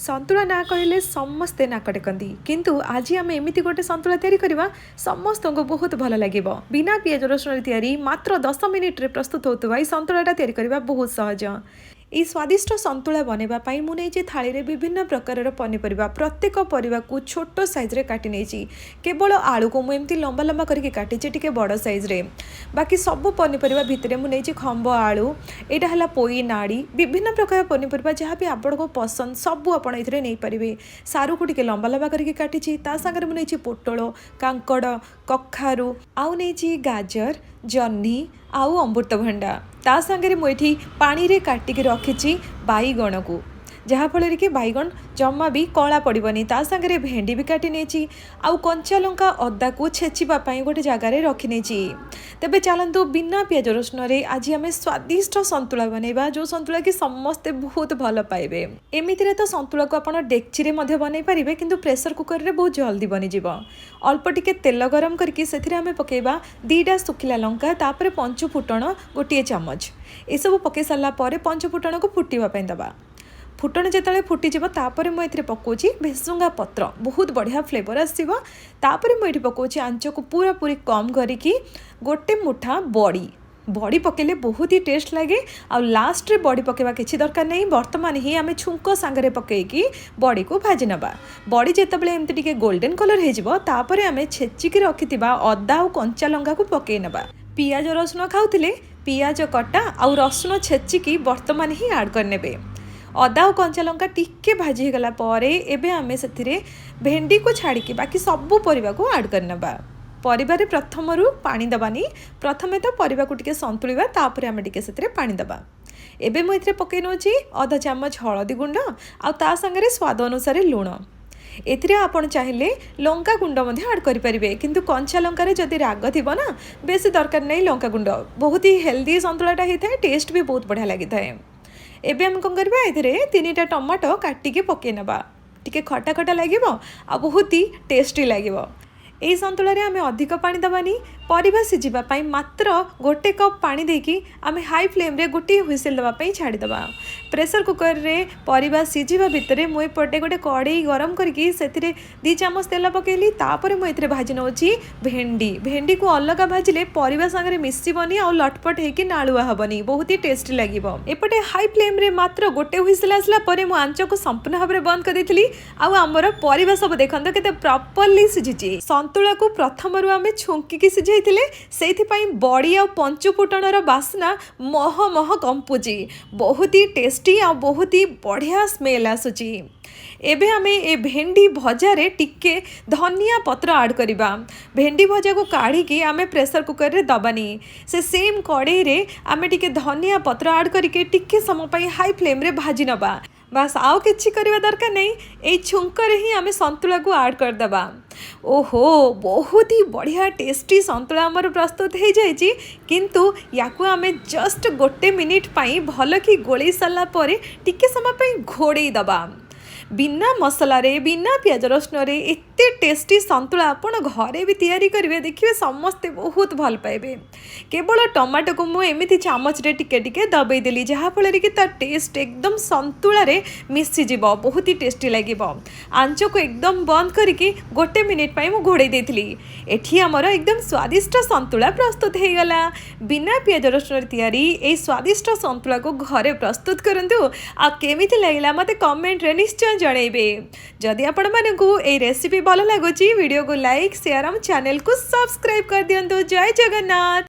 संतुला ना कहले समस्ते नाक टेकती किंतु आज आम एमती गोटे संतुला तैयारी करवा समस्त को बहुत भल लगे बिना पियाज रसुण तैयारी मात्र 10 मिनिट्रे प्रस्तुत होता ये संतुलाटा तैयारी करवा बहुत सहज। यह स्वादिष्ट संतुला बनवाई मुझे थाली रे विभिन्न प्रकार पनीपरिया प्रत्येक परिवा को छोट साइज रे काटी नहीं केवल आलू को मुझे लंबा लंबा करके काटी टे बड़ साइज रे बाकी सब पनीपरिया भितर मुझे खम्ब आलू यहाँ है पोई नाड़ी विभिन्न प्रकार पनीपरिया जहाँ भी आपण को पसंद सबू आप नहीं पारे सारू को टे लंबा लंबा करके काटी सागर मुझे पोटल कांकड़ कखारू आउ नहीं गाजर जह्नी आउ अमृतभंडा ता सांगे मुझे पानी रे काटिक रखी बैगण को जहाँफल कि बैगण जमा भी कला पड़ोनी ता सांगे भेंडी भी काटी नहीं आउ कंचा लंका अदा को छेचिवाई गोटे जगार रखी नहीं तेबे चलतु बिना पियाज रसुण आज आम स्वादिष्ट संतुला बनवा जो संतुला कि समस्ते बहुत भल पाइबे। एमितिरे तो संतुला को आप डेक्ची रे बनई पारे किंतु प्रेसर कुकर रे बहुत जल्दी बनीजिव। अल्प टिके तेल गरम करके से आम पकेबा 2टा सुखिला लंका तापर पंच फुटण गोटे चामच एसबू पकई सारा पंच फुटण को फुटापी दबा फुटण जिते फुटीज तापर मुझे पकाउची भेसुंगा पत्र बहुत बढ़िया फ्लेवर आसो तापर मुझे पकाउची आंच को पूरा पूरी कम करके गोटे मुठा बड़ी बड़ी पकेले बहुत ही टेस्ट लगे आ लास्ट रे बड़ी पकेवा किसी दरकार नहीं बर्तमान ही आम छुंक सांगरे पकईकी बड़ी को भाजी नबा बड़ी जितेबाला एमती टिके गोल्डन कलर होतापर आम छेचिकी रखिथिबा अदा और कंचा लंका को पकई नबा पियाज रसुण खाउथिले पियाज कटा आउ रसुण छेचिकी बर्तमान ही ऐड करनेबे अदा और कंचा लंका टिके भाजी गला परे एबे आमे सेथिरे भेंडी को छाड़ी बाकी सबू परिबा को ऐड करनबा परिबारे प्रथमरु पानी दबानी प्रथमे तो परिबा को टिके संतुलिबा तापर आमे टिके सेथिरे पानी दबा एबे मु इथरे पकई नोची आधा चामच हळदी गुंड आ ता संगे स्वाद अनुसार लूण एथिरे आपण चाहिले लंका गुंड मध्ये ऐड करि परिबे किंतु कंचा लंका रे जदि राग थिबो ना बेसी दरकार नहीं लंका गुंड बहुत ही हेल्दी संतुलाटा होता है टेस्ट भी बहुत बढ़िया लगी थाए। एबे हम कौन करबा एथिरे 3टा टमाटो काटिके पकई नबा टिके खटा खटा लागिबो आ बहुत ही टेस्टी लागिबो। एई संतुला रे आमे अधिक पानी दबानी परिबा सिझिबा पई मात्र गोटे कप पानी देकी आमे हाई फ्लेम रे गोटे हुइसेल दबा पई छाड़ी दबा प्रेशर कुकर रे परिबा सिझिबा भितरे मुई पटे गोटे कड़ाई गरम करके सेथिरे 2 चामच तेल पकेली तापर मु एथिरे भाजी नउची भेंडी को अलग भाजिले परिबा संगे मिसिबनी आ लटपट हेकी नाळुआ हबनी बहुत ही टेस्टी लागिबो। एपटे हाई फ्लेम रे मात्र गोटे हुइसेल आसला परे मु आंच को संपूर्ण भाबरे बंद कर देथिली आ हमर परिबा सब देखंतो केते प्रॉपर्ली सिझिची संतुला को प्रथमरु आमे छुंकी सिझाई से बड़ी आ पंचु फुटणर बास्ना मह मह कंपुची बहुत ही टेस्टी आ बहुत ही बढ़िया स्मेल आसुची। एबे आमे ए भेंडी भजा रे टिके धनिया पत्र ऐड करिबा भेंडी भजा को काढ़ी की आमे प्रेशर कुकर रे दबानी से सेम कड़ाई रे आमे टिके धनिया पत्र ऐड करके टिके समय पई हाई फ्लेम रे भाजी नबा बस आउ किछि करबा दरकार नहीं ए छुंकरे ही आमे संतुला को ऐड कर दबा। ओहो बहुत ही बढ़िया टेस्टी संतुला आमर प्रस्तुत हो जाइए किंतु याकू आमे जस्ट गोटे मिनिट पाई भल कि गोले सारा पर टिके समय पाई घोड़े दबा बिना मसला रे बिना पियाज रसुण रे एते टेस्टी संतुला आपण घरे भी तैयारी करेंगे देखिए समस्ते बहुत भल पाइबे। केवल टमाटो को मुझे एमती चामच रे टिके टिके दबाई देली जहाँफल कि तार टेस्ट एकदम संतुला रे मिसीज बहुत ही टेस्टी लगे आंच को एकदम बंद करके गोटे मिनिट पाई मुझे घोड़े देली एठी आमर एकदम स्वादिष्ट संतुला प्रस्तुत हो गला बिना पियाज रसुण तैयारी ए स्वादिष्ट संतुला को घरे प्रस्तुत करंतु आ केमिति लागला मते कमेंट रे निश्चय जणेबे। जदि आपण मानकु ए रेसिपी भल लागुची वीडियो को लाइक शेयर और चैनल को सब्सक्राइब कर दियंतु। जय जगन्नाथ।